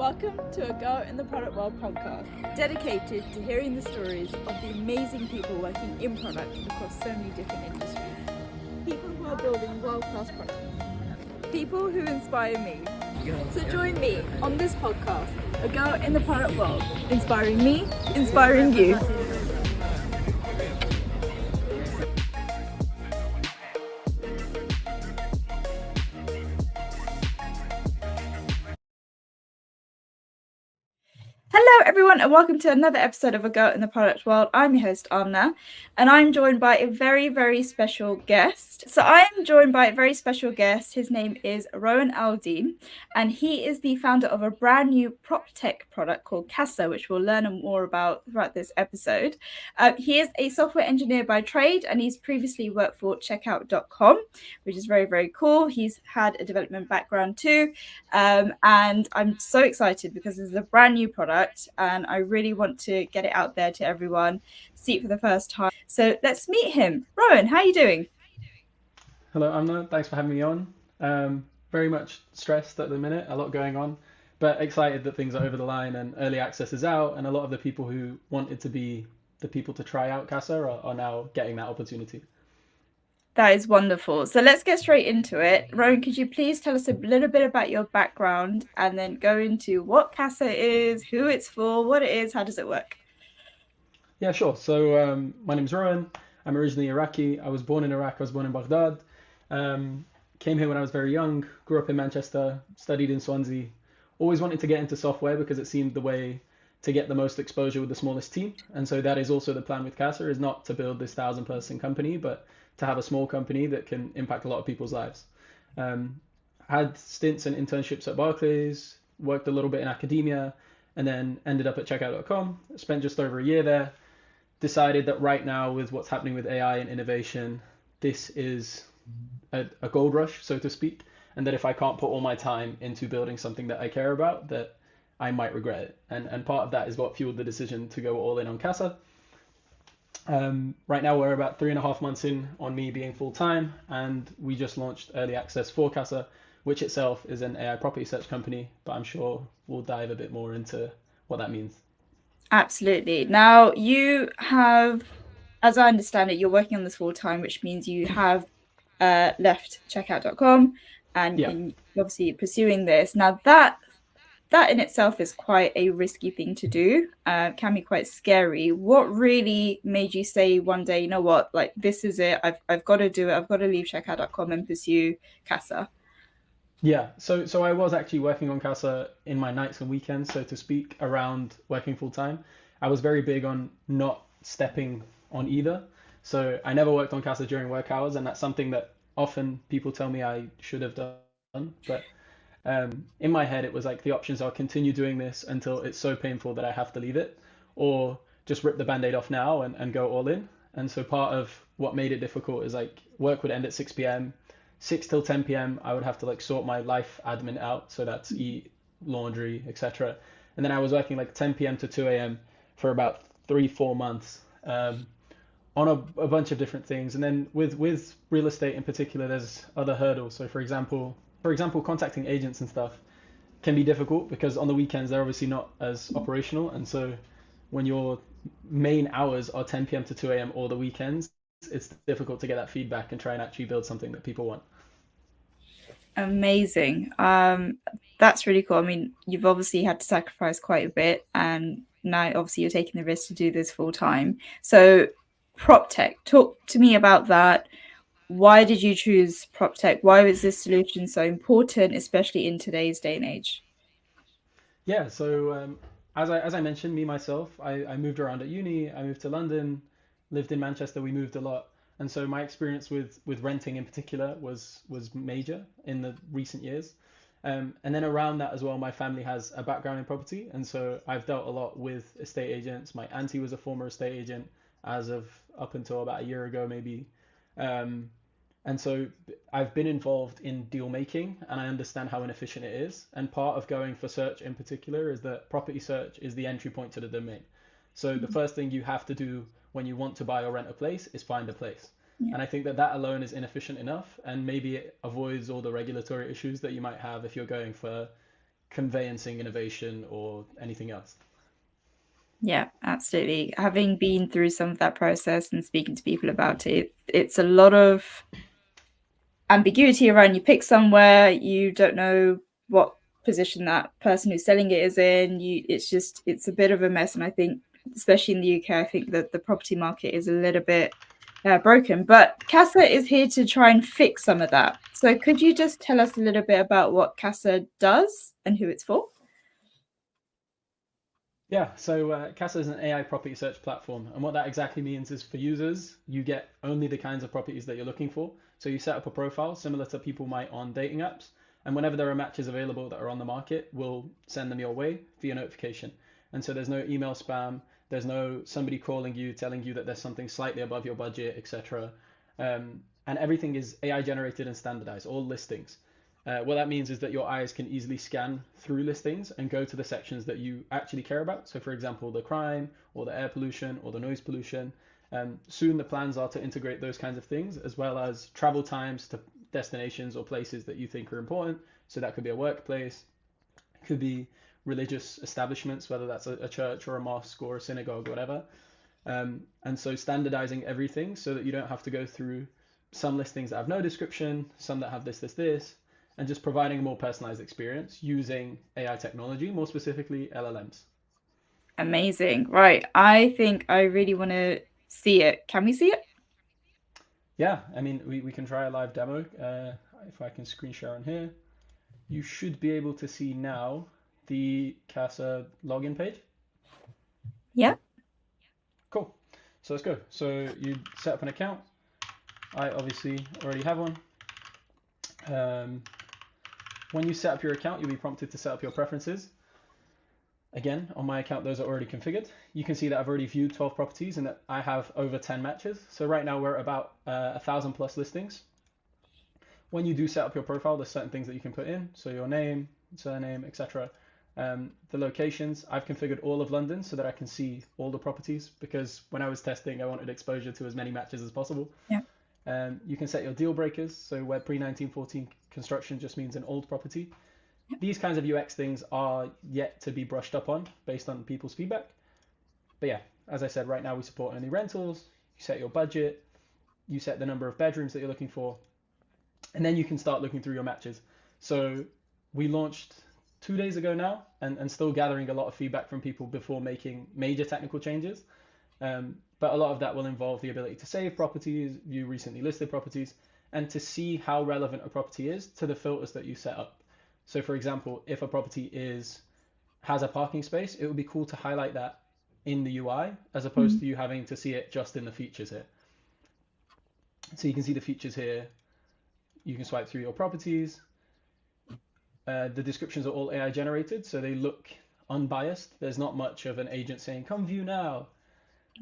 Welcome to a Girl in the Product World podcast, dedicated to hearing the stories of the amazing people working in product across so many different industries. People who are building world-class products. People who inspire me. So join me on this podcast, A Girl in the Product World, inspiring me, inspiring you. Hello everyone and welcome to another episode of A Girl in the Product World. I'm your host Amna and I'm joined by a very special guest. So I am joined by a very special guest. His name is Rowan Aldean and he is the founder of a brand new prop tech product called Casa, which we'll learn more about throughout this episode. He is a software engineer by trade and he's previously worked for checkout.com, which is very cool. He's had a development background too. And I'm so excited because this is a brand new product and I really want to get it out there to everyone, see it for the first time. So let's meet him. Rowan, how are you doing? Hello, Amna. Thanks for having me on. Very much stressed at the minute, a lot going on, but excited that things are over the line and early access is out, and a lot of the people who wanted to be the people to try out Casa are now getting that opportunity. That is wonderful. So let's get straight into it. Rowan, could you please tell us a little bit about your background and then go into what Casa is, who it's for, what it is, how does it work? Yeah, sure. So my name's Rowan. I'm originally Iraqi. I was born in Iraq. I was born in Baghdad. Um, Came here when I was very young. Grew up in Manchester. Studied in Swansea. Always wanted to get into software because it seemed the way to get the most exposure with the smallest team. And so that is also the plan with Casa, is not to build this 1,000-person company, but to have a small company that can impact a lot of people's lives. Um, had stints and internships at Barclays, worked a little bit in academia, and then ended up at checkout.com. Spent just over a year there. Decided that right now, with what's happening with AI and innovation, this is a gold rush, so to speak, and that if I can't put all my time into building something that I care about, that I might regret it. And part of that is what fueled the decision to go all in on Casa. Right now, we're about 3.5 months in on me being full time, and we just launched early access for Casa, which itself is an AI property search company, but I'm sure we'll dive a bit more into what that means. Absolutely. Now you have, as I understand it, you're working on this full time, which means you have left checkout.com and Yeah. you're obviously pursuing this. Now that in itself is quite a risky thing to do, can be quite scary. What really made you say one day, you know what, like this is it, I've got to do it, I've got to leave checkout.com and pursue Casa? Yeah, so I was actually working on Casa in my nights and weekends, so to speak, around working full time. I was very big on not stepping on either. So I never worked on Casa during work hours, and that's something that often people tell me I should have done. But in my head, it was like the options are continue doing this until it's so painful that I have to leave it, or just rip the band-aid off now and go all in. And so part of what made it difficult is like work would end at 6 p.m. 6 till 10 p.m. I would have to like sort my life admin out, so that's eat, laundry, etc. And then I was working like 10 p.m. to 2 a.m. for about 3-4 months, on a bunch of different things. And then with real estate in particular, there's other hurdles. So for example, contacting agents and stuff can be difficult because on the weekends they're obviously not as operational, and so when your main hours are 10 p.m. to 2 a.m. or the weekends, it's difficult to get that feedback and try and actually build something that people want. Amazing. That's really cool. I mean, you've obviously had to sacrifice quite a bit, and now obviously you're taking the risk to do this full time. So, prop tech, talk to me about that. Why did you choose prop tech? Why was this solution so important, especially in today's day and age? Yeah, so as I mentioned, me myself, I moved around at uni. I moved to London, lived in Manchester. We moved a lot, and so my experience with renting in particular was major in the recent years. And then around that as well, my family has a background in property, and so I've dealt a lot with estate agents. My auntie was a former estate agent as of up until about a year ago, maybe. Um, and so I've been involved in deal making and I understand how inefficient it is. And part of going for search in particular is that property search is the entry point to the domain. So the first thing you have to do when you want to buy or rent a place is find a place. Yeah. And I think that that alone is inefficient enough, and maybe it avoids all the regulatory issues that you might have if you're going for conveyancing innovation or anything else. Yeah, absolutely. Having been through some of that process and speaking to people about it, it's a lot of ambiguity around. You pick somewhere, you don't know what position that person who's selling it is in. It's a bit of a mess. And I think, especially in the UK, I think that the property market is a little bit broken. But Casa is here to try and fix some of that. So could you just tell us a little bit about what Casa does and who it's for? Yeah, so Casa is an AI property search platform, and what that exactly means is for users, you get only the kinds of properties that you're looking for. So you set up a profile similar to people might on dating apps, and whenever there are matches available that are on the market, we'll send them your way via notification. And so there's no email spam, there's no somebody calling you telling you that there's something slightly above your budget, etc. And everything is AI generated and standardized, all listings. What that means is that your eyes can easily scan through listings and go to the sections that you actually care about. So, for example, the crime or the air pollution or the noise pollution. Soon the plans are to integrate those kinds of things as well as travel times to destinations or places that you think are important. So that could be a workplace, it could be religious establishments, whether that's a church or a mosque or a synagogue, whatever. And so standardizing everything so that you don't have to go through some listings that have no description, some that have this, and just providing a more personalized experience using AI technology, more specifically LLMs. Amazing. Right. I think I really want to see it. Can we see it? Yeah, I mean, we can try a live demo. If I can screen share on here, you should be able to see now the Casa login page. Yeah. Cool. So let's go. So you set up an account. I obviously already have one. When you set up your account, you'll be prompted to set up your preferences. Again, on my account, those are already configured. You can see that I've already viewed 12 properties and that I have over 10 matches. So right now we're at about 1,000 plus listings. When you do set up your profile, there's certain things that you can put in. So your name, surname, etc. The locations, I've configured all of London so that I can see all the properties because when I was testing, I wanted exposure to as many matches as possible. Yeah. You can set your deal breakers. So where pre-1914 construction just means an old property. These kinds of UX things are yet to be brushed up on based on people's feedback. But yeah, as I said, right now we support only rentals. You set your budget, you set the number of bedrooms that you're looking for, and then you can start looking through your matches. So we launched 2 days ago now and still gathering a lot of feedback from people before making major technical changes. But a lot of that will involve the ability to save properties, view recently listed properties, and to see how relevant a property is to the filters that you set up. So for example, if a property has a parking space, it would be cool to highlight that in the UI as opposed to you having to see it just in the features here. So you can see the features here. You can swipe through your properties. The descriptions are all AI generated, so they look unbiased. There's not much of an agent saying, come view now.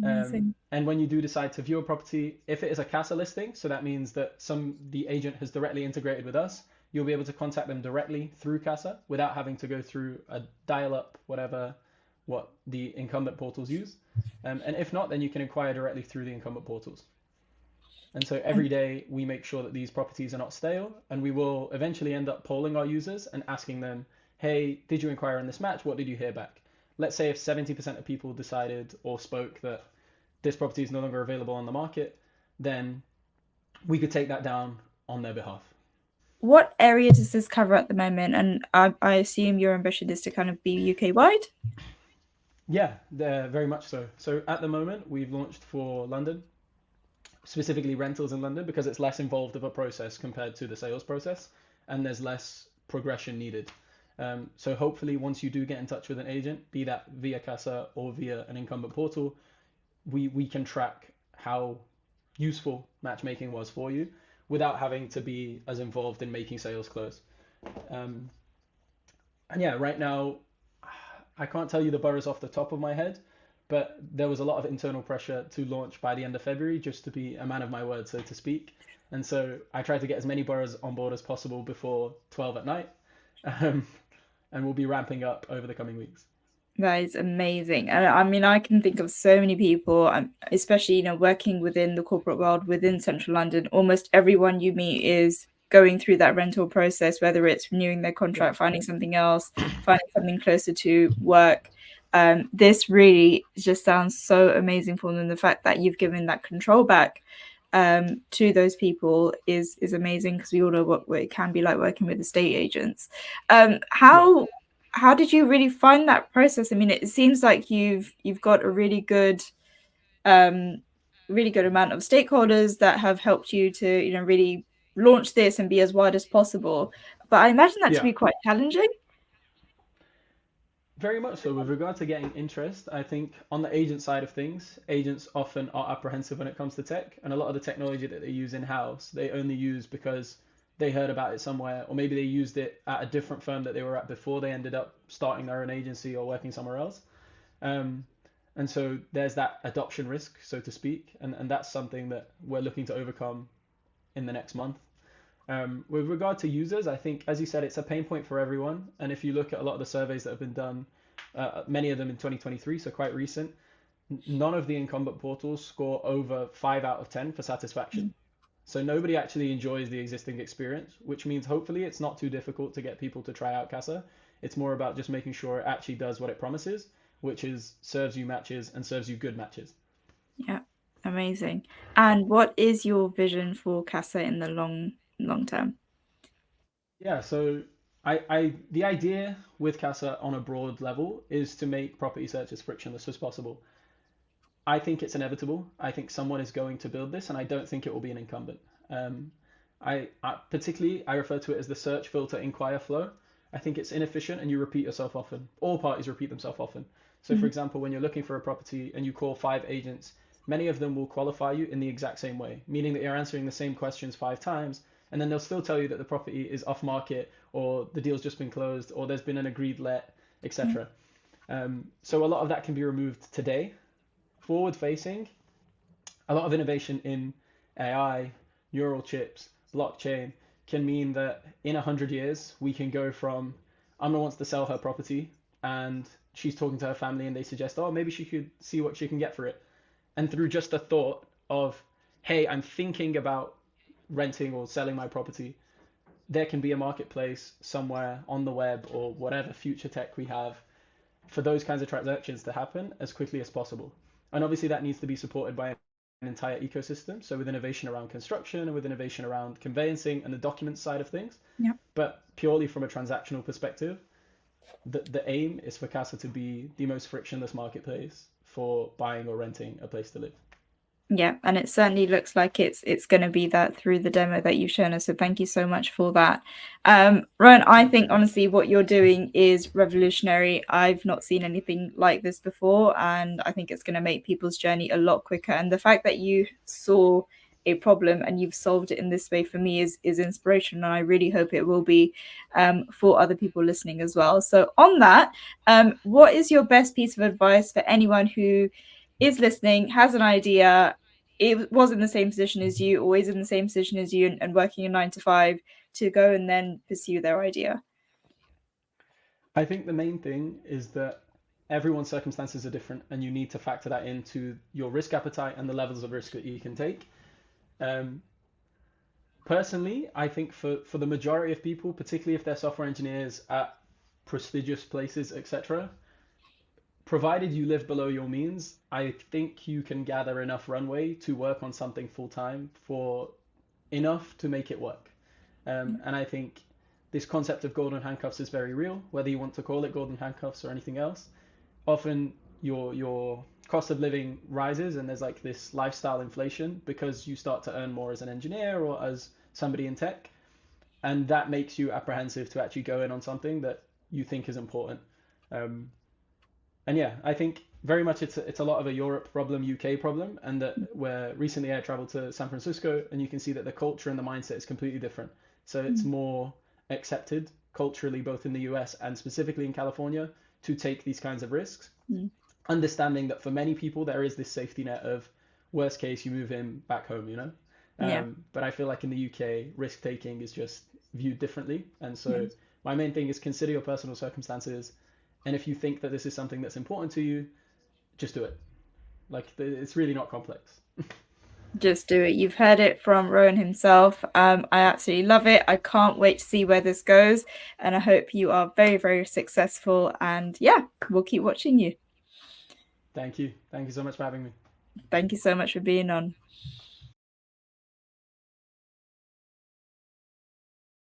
And when you do decide to view a property, if it is a Casa listing, so that means that the agent has directly integrated with us, you'll be able to contact them directly through Casa without having to go through a dial-up, what the incumbent portals use. And if not, then you can inquire directly through the incumbent portals. And so every day we make sure that these properties are not stale, and we will eventually end up polling our users and asking them, hey, did you inquire on this match? What did you hear back? Let's say if 70% of people decided or spoke that this property is no longer available on the market, then we could take that down on their behalf. What area does this cover at the moment? And I assume your ambition is to kind of be UK wide? Yeah, very much so. So at the moment, we've launched for London, specifically rentals in London, because it's less involved of a process compared to the sales process, and there's less progression needed. So hopefully, once you do get in touch with an agent, be that via Casa or via an incumbent portal, we can track how useful matchmaking was for you without having to be as involved in making sales close. And yeah, right now, I can't tell you the boroughs off the top of my head, but there was a lot of internal pressure to launch by the end of February, just to be a man of my word, so to speak. And so I tried to get as many boroughs on board as possible before 12 at night. And we'll be ramping up over the coming weeks. That is amazing. And I mean, I can think of so many people, especially, working within the corporate world within central London. Almost everyone you meet is going through that rental process, whether it's renewing their contract, finding something else, finding something closer to work. This really just sounds so amazing for them. The fact that you've given that control back to those people is amazing, because we all know what it can be like working with estate agents. Yeah. How did you really find that process? I mean, it seems like you've got a um, really good amount of stakeholders that have helped you to, really launch this and be as wide as possible. But I imagine that to Yeah. be quite challenging. Very much so. With regard to getting interest, I think on the agent side of things, agents often are apprehensive when it comes to tech, and a lot of the technology that they use in-house, they only use because they heard about it somewhere, or maybe they used it at a different firm that they were at before they ended up starting their own agency or working somewhere else. Um, and so there's that adoption risk, so to speak, and that's something that we're looking to overcome in the next month. With regard to users, I think, as you said, it's a pain point for everyone. And if you look at a lot of the surveys that have been done, many of them in 2023, so quite recent, none of the incumbent portals score over 5 out of 10 for satisfaction. So nobody actually enjoys the existing experience, which means hopefully it's not too difficult to get people to try out Casa. It's more about just making sure it actually does what it promises, which is serves you matches and serves you good matches. Yeah, amazing. And what is your vision for Casa in the long term? Yeah, so the idea with Casa on a broad level is to make property search as frictionless as possible. I think it's inevitable. I think someone is going to build this, and I don't think it will be an incumbent. Um, I refer to it as the search filter inquire flow. I think it's inefficient, and you repeat yourself often. All parties repeat themselves often. So, for Mhm. example, when you're looking for a property and you call 5 agents, many of them will qualify you in the exact same way, meaning that you're answering the same questions 5 times, and then they'll still tell you that the property is off market, or the deal's just been closed, or there's been an agreed let, Yeah. etc. So a lot of that can be removed today. Forward facing, a lot of innovation in AI, neural chips, blockchain can mean that in 100 years we can go from Amna wants to sell her property and she's talking to her family and they suggest, oh, maybe she could see what she can get for it. And through just a thought of, hey, I'm thinking about renting or selling my property, there can be a marketplace somewhere on the web or whatever future tech we have for those kinds of transactions to happen as quickly as possible. And obviously that needs to be supported by an entire ecosystem. So with innovation around construction and with innovation around conveyancing and the document side of things. Yeah. But purely from a transactional perspective, the aim is for Casa to be the most frictionless marketplace for buying or renting a place to live. Yeah, and it certainly looks like it's going to be that through the demo that you've shown us. So thank you so much for that. Rowan, I think honestly what you're doing is revolutionary. I've not seen anything like this before, and I think it's going to make people's journey a lot quicker. And the fact that you saw a problem and you've solved it in this way for me is inspirational, and I really hope it will be for other people listening as well. So on that, what is your best piece of advice for anyone who is listening, has an idea, it was in the same position as you, always in the same position as you, and working a 9 to 5 to go and then pursue their idea? I think the main thing is that everyone's circumstances are different and you need to factor that into your risk appetite and the levels of risk that you can take. Um, Personally, I think for the majority of people, particularly if they're software engineers at prestigious places, etc., provided you live below your means, I think you can gather enough runway to work on something full time for enough to make it work. And I think this concept of golden handcuffs is very real, whether you want to call it golden handcuffs or anything else. Often your cost of living rises and there's like this lifestyle inflation because you start to earn more as an engineer or as somebody in tech, and that makes you apprehensive to actually go in on something that you think is important. Um, and yeah, I think very much it's a lot of a Europe problem, UK problem, and that where recently I traveled to San Francisco, and you can see that the culture and the mindset is completely different. So it's more accepted culturally, both in the US and specifically in California, to take these kinds of risks, Mm. understanding that for many people there is this safety net of worst case you move in back home, you know. Yeah. But I feel like in the UK, risk taking is just viewed differently, and so Mm. my main thing is consider your personal circumstances, and if you think that this is something that's important to you, just do it. Like it's really not complex. Just do it. You've heard it from Rowan himself. I absolutely love it. I can't wait to see where this goes. And I hope you are very, very successful. And yeah, we'll keep watching you. Thank you. Thank you so much for having me. Thank you so much for being on.